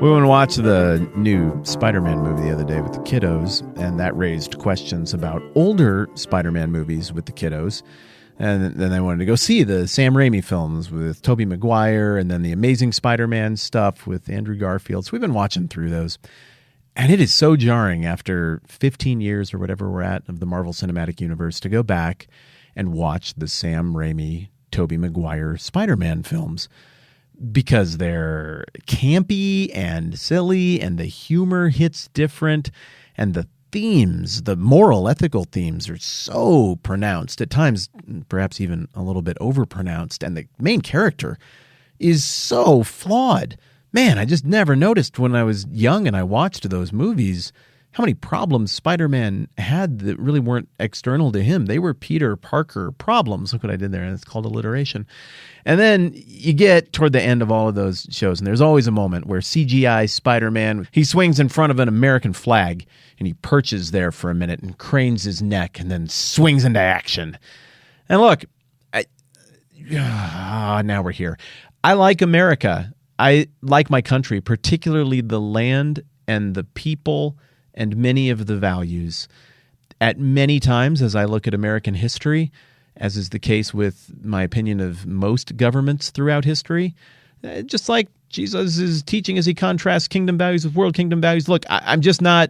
We went and watched the new Spider-Man movie the other day with the kiddos, and that raised questions about older Spider-Man movies with the kiddos. And then they wanted to go see the Sam Raimi films with Tobey Maguire, and then the Amazing Spider-Man stuff with Andrew Garfield. So we've been watching through those. And it is so jarring after 15 years or whatever we're at of the Marvel Cinematic Universe to go back and watch the Sam Raimi, Tobey Maguire Spider-Man films, because they're campy and silly and the humor hits different and the themes, the moral, ethical themes are so pronounced, at times perhaps even a little bit overpronounced, and the main character is so flawed. Man, I just never noticed when I was young and I watched those movies how many problems Spider-Man had that really weren't external to him. They were Peter Parker problems. Look what I did there. It's called alliteration. And then you get toward the end of all of those shows, and there's always a moment where CGI Spider-Man, he swings in front of an American flag, and he perches there for a minute and cranes his neck and then swings into action. And look, now we're here. I like America. I like my country, particularly the land and the people and many of the values. At many times, as I look at American history, as is the case with my opinion of most governments throughout history, just like Jesus is teaching as he contrasts kingdom values with world kingdom values, look, I'm just not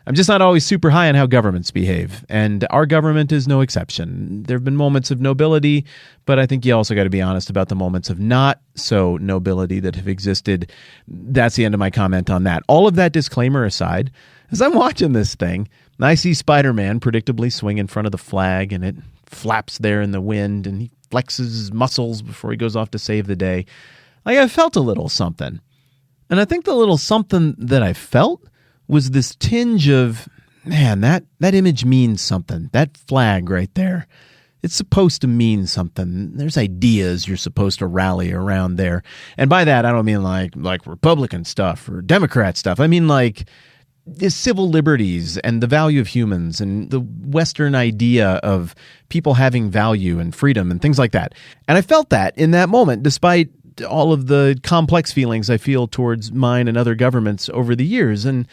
always super high on how governments behave, and our government is no exception. There have been moments of nobility, but I think you also got to be honest about the moments of not so nobility that have existed. That's the end of my comment on that. All of that disclaimer aside, as I'm watching this thing, and I see Spider-Man predictably swing in front of the flag, and it flaps there in the wind, and he flexes his muscles before he goes off to save the day. Like, I felt a little something. And I think the little something that I felt was this tinge of, man, that image means something. That flag right there, it's supposed to mean something. There's ideas you're supposed to rally around there. And by that, I don't mean like Republican stuff or Democrat stuff. I mean like the civil liberties and the value of humans and the Western idea of people having value and freedom and things like that. And I felt that in that moment, despite all of the complex feelings I feel towards mine and other governments over the years. And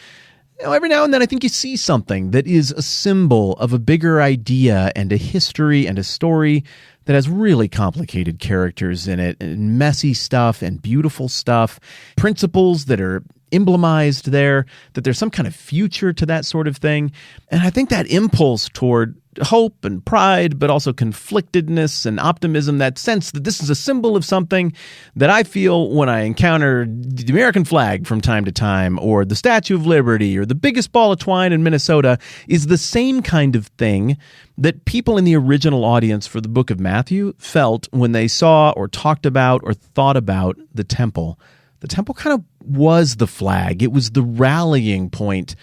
every now and then I think you see something that is a symbol of a bigger idea and a history and a story that has really complicated characters in it, and messy stuff and beautiful stuff, principles that are emblemized there, that there's some kind of future to that sort of thing. And I think that impulse toward hope and pride, but also conflictedness and optimism, that sense that this is a symbol of something that I feel when I encounter the American flag from time to time, or the Statue of Liberty, or the biggest ball of twine in Minnesota, is the same kind of thing that people in the original audience for the book of Matthew felt when they saw or talked about or thought about the temple. The temple kind of was the flag. It was the rallying point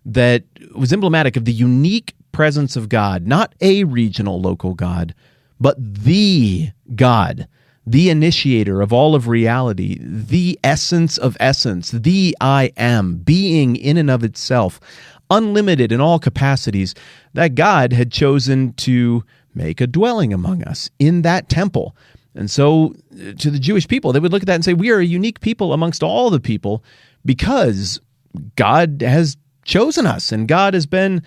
that was emblematic of the unique presence of God, not a regional local God, but the God, the initiator of all of reality, the essence of essence, the I am, being in and of itself, unlimited in all capacities. That God had chosen to make a dwelling among us in that temple. And so to the Jewish people, they would look at that and say, we are a unique people amongst all the people because God has chosen us, and God has been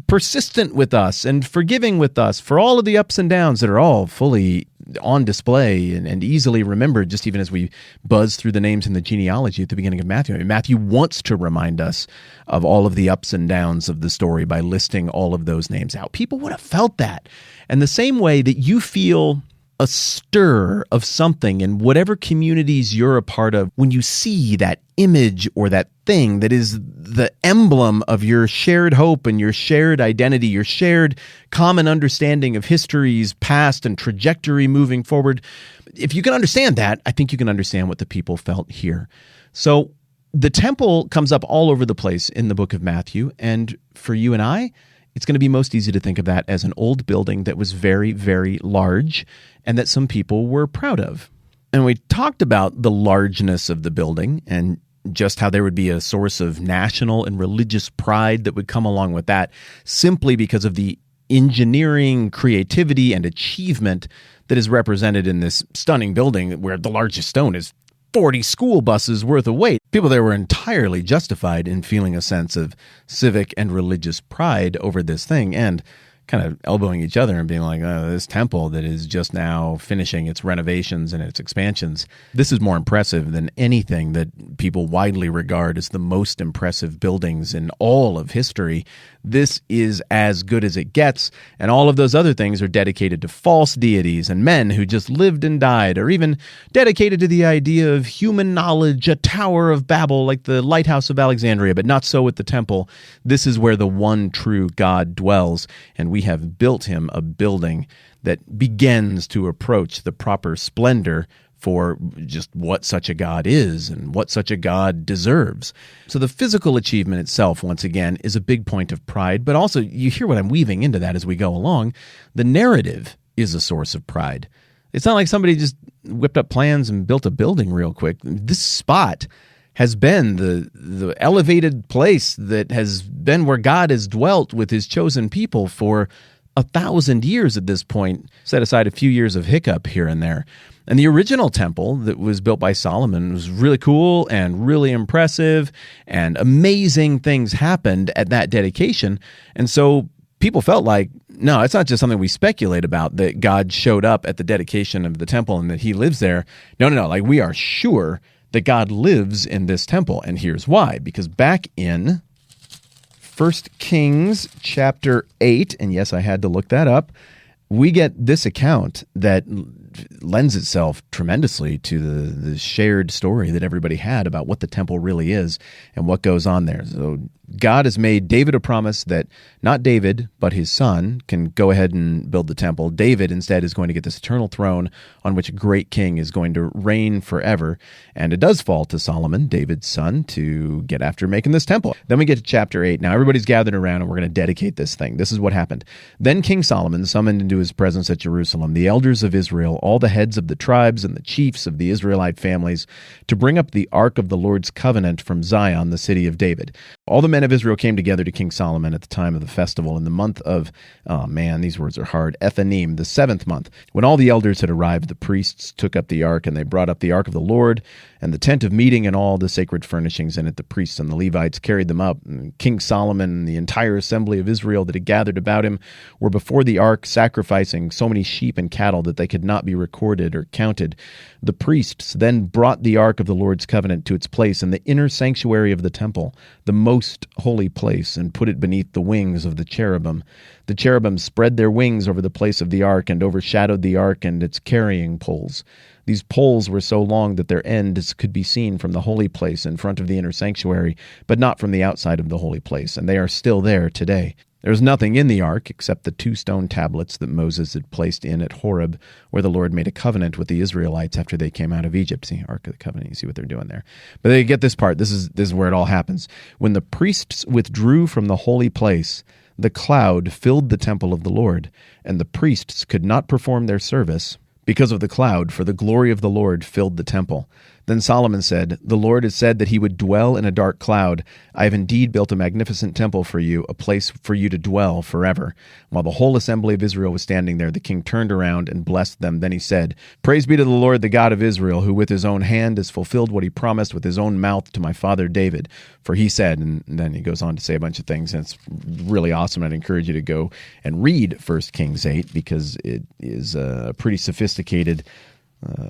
persistent with us and forgiving with us for all of the ups and downs that are all fully on display and easily remembered, just even as we buzz through the names in the genealogy at the beginning of Matthew. I mean, Matthew wants to remind us of all of the ups and downs of the story by listing all of those names out. People would have felt that. And the same way that you feel a stir of something in whatever communities you're a part of when you see that image or that thing that is the emblem of your shared hope and your shared identity, your shared common understanding of history's past and trajectory moving forward. If you can understand that, I think you can understand what the people felt here. So the temple comes up all over the place in the book of Matthew, and for you and I, it's going to be most easy to think of that as an old building that was very, very large and that some people were proud of. And we talked about the largeness of the building and just how there would be a source of national and religious pride that would come along with that simply because of the engineering, creativity, and achievement that is represented in this stunning building where the largest stone is 40 school buses worth of weight. People there were entirely justified in feeling a sense of civic and religious pride over this thing and kind of elbowing each other and being like, oh, this temple that is just now finishing its renovations and its expansions, this is more impressive than anything that people widely regard as the most impressive buildings in all of history. This is as good as it gets, and all of those other things are dedicated to false deities and men who just lived and died, or even dedicated to the idea of human knowledge, a Tower of Babel like the Lighthouse of Alexandria, but not so with the temple. This is where the one true God dwells, and we have built him a building that begins to approach the proper splendor for just what such a God is and what such a God deserves. So the physical achievement itself, once again, is a big point of pride, but also you hear what I'm weaving into that as we go along. The narrative is a source of pride. It's not like somebody just whipped up plans and built a building real quick. This spot has been the elevated place that has been where God has dwelt with his chosen people for 1,000 years at this point, set aside a few years of hiccup here and there. And the original temple that was built by Solomon was really cool and really impressive, and amazing things happened at that dedication. And so people felt like, no, it's not just something we speculate about, that God showed up at the dedication of the temple and that he lives there. No, like we are sure that God lives in this temple. And here's why. Because back in 1 Kings chapter 8, and yes, I had to look that up, we get this account that lends itself tremendously to the shared story that everybody had about what the temple really is and what goes on there. So God has made David a promise that not David, but his son can go ahead and build the temple. David instead is going to get this eternal throne on which a great king is going to reign forever. And it does fall to Solomon, David's son, to get after making this temple. Then we get to chapter 8. Now everybody's gathered around and we're going to dedicate this thing. This is what happened. Then King Solomon summoned into his presence at Jerusalem the elders of Israel, all the heads of the tribes and the chiefs of the Israelite families, to bring up the ark of the Lord's covenant from Zion, the city of David. All the men of Israel came together to King Solomon at the time of the festival in the month of, oh man, these words are hard, Ethanim, the 7th month. When all the elders had arrived, the priests took up the ark, and they brought up the ark of the Lord and the tent of meeting and all the sacred furnishings in it. The priests and the Levites carried them up. And King Solomon and the entire assembly of Israel that had gathered about him were before the ark, sacrificing so many sheep and cattle that they could not be recorded or counted. The priests then brought the ark of the Lord's covenant to its place in the inner sanctuary of the temple, the most holy place, and put it beneath the wings of the cherubim. The cherubim spread their wings over the place of the ark and overshadowed the ark and its carrying poles. These poles were so long that their ends could be seen from the holy place in front of the inner sanctuary, but not from the outside of the holy place, and they are still there today. There was nothing in the ark except the 2 stone tablets that Moses had placed in at Horeb, where the Lord made a covenant with the Israelites after they came out of Egypt. See, Ark of the Covenant, you see what they're doing there. But they get this part. This is where it all happens. When the priests withdrew from the holy place, the cloud filled the temple of the Lord, and the priests could not perform their service because of the cloud, for the glory of the Lord filled the temple. Then Solomon said, "The Lord has said that he would dwell in a dark cloud. I have indeed built a magnificent temple for you, a place for you to dwell forever." While the whole assembly of Israel was standing there, the king turned around and blessed them. Then he said, "Praise be to the Lord, the God of Israel, who with his own hand has fulfilled what he promised with his own mouth to my father David. For he said," and then he goes on to say a bunch of things, and it's really awesome. I'd encourage you to go and read 1 Kings 8 because it is a pretty sophisticated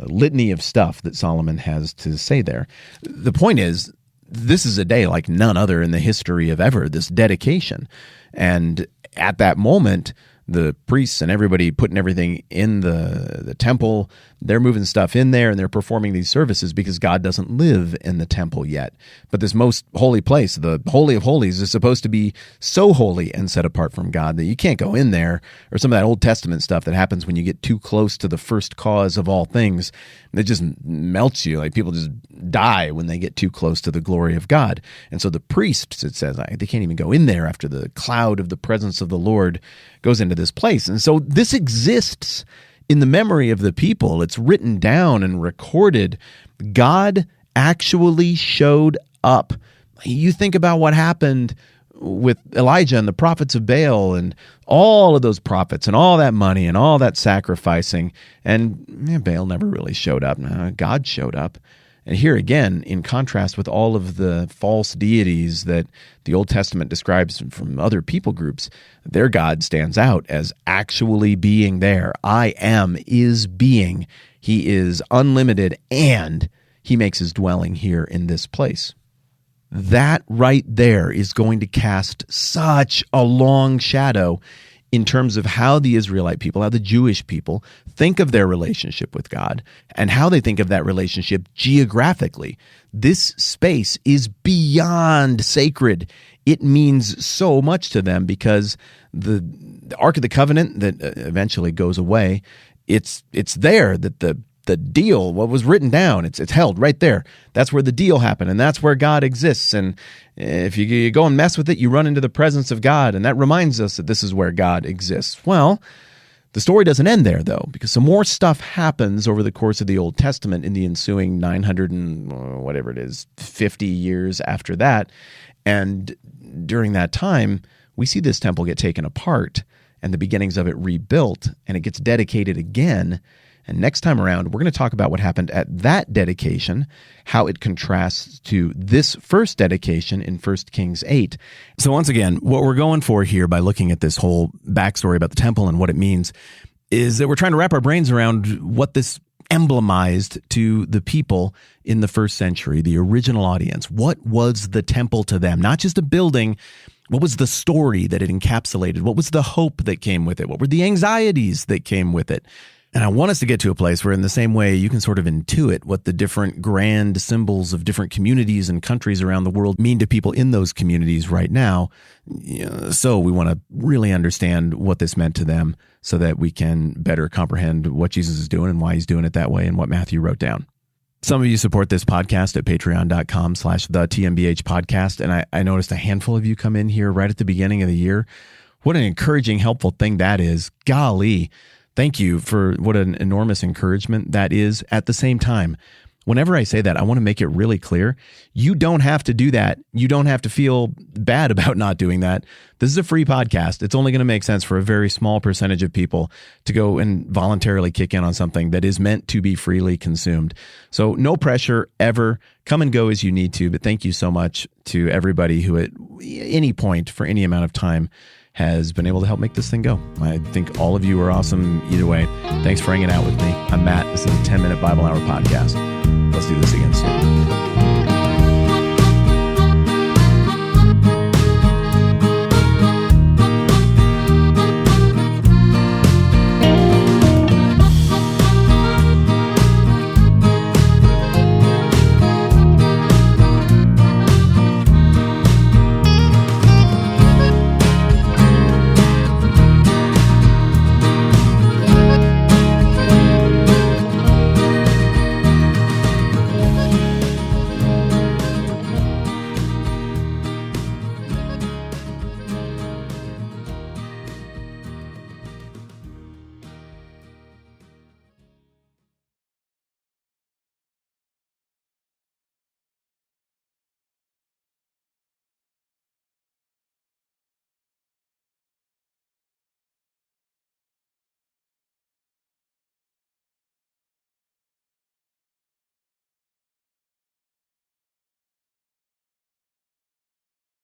litany of stuff that Solomon has to say there. The point is, this is a day like none other in the history of ever, this dedication. And at that moment, the priests and everybody putting everything in the temple, they're moving stuff in there and they're performing these services because God doesn't live in the temple yet. But this most holy place, the Holy of Holies, is supposed to be so holy and set apart from God that you can't go in there, or some of that Old Testament stuff that happens when you get too close to the first cause of all things. It just melts you. Like people just die when they get too close to the glory of God. And so the priests, it says, they can't even go in there after the cloud of the presence of the Lord goes into this place. And so this exists in the memory of the people. It's written down and recorded. God actually showed up. You think about what happened with Elijah and the prophets of Baal and all of those prophets and all that money and all that sacrificing, and Baal never really showed up. God showed up. And here again, in contrast with all of the false deities that the Old Testament describes from other people groups, their God stands out as actually being there. I am is being. He is unlimited, and he makes his dwelling here in this place. That right there is going to cast such a long shadow in terms of how the Israelite people, how the Jewish people think of their relationship with God and how they think of that relationship geographically. This space is beyond sacred. It means so much to them because the Ark of the Covenant that eventually goes away, it's there that the deal, what was written down, it's held right there. That's where the deal happened, and that's where God exists. And if you go and mess with it, you run into the presence of God, and that reminds us that this is where God exists. Well, the story doesn't end there, though, because some more stuff happens over the course of the Old Testament in the ensuing 900 and whatever it is, 50 years after that. And during that time, we see this temple get taken apart and the beginnings of it rebuilt, and it gets dedicated again. And next time around, we're going to talk about what happened at that dedication, how it contrasts to this first dedication in 1 Kings 8. So once again, what we're going for here by looking at this whole backstory about the temple and what it means is that we're trying to wrap our brains around what this emblemized to the people in the first century, the original audience. What was the temple to them? Not just a building. What was the story that it encapsulated? What was the hope that came with it? What were the anxieties that came with it? And I want us to get to a place where in the same way you can sort of intuit what the different grand symbols of different communities and countries around the world mean to people in those communities right now. So we want to really understand what this meant to them so that we can better comprehend what Jesus is doing and why he's doing it that way and what Matthew wrote down. Some of you support this podcast at patreon.com/the TMBH podcast. And I noticed a handful of you come in here right at the beginning of the year. What an encouraging, helpful thing that is. Golly. Thank you for what an enormous encouragement that is. At the same time, whenever I say that, I want to make it really clear. You don't have to do that. You don't have to feel bad about not doing that. This is a free podcast. It's only going to make sense for a very small percentage of people to go and voluntarily kick in on something that is meant to be freely consumed. So no pressure ever. Come and go as you need to. But thank you so much to everybody who at any point for any amount of time has been able to help make this thing go. I think all of you are awesome either way. Thanks for hanging out with me. I'm Matt. This is the 10-Minute Bible Hour podcast. Let's do this again soon.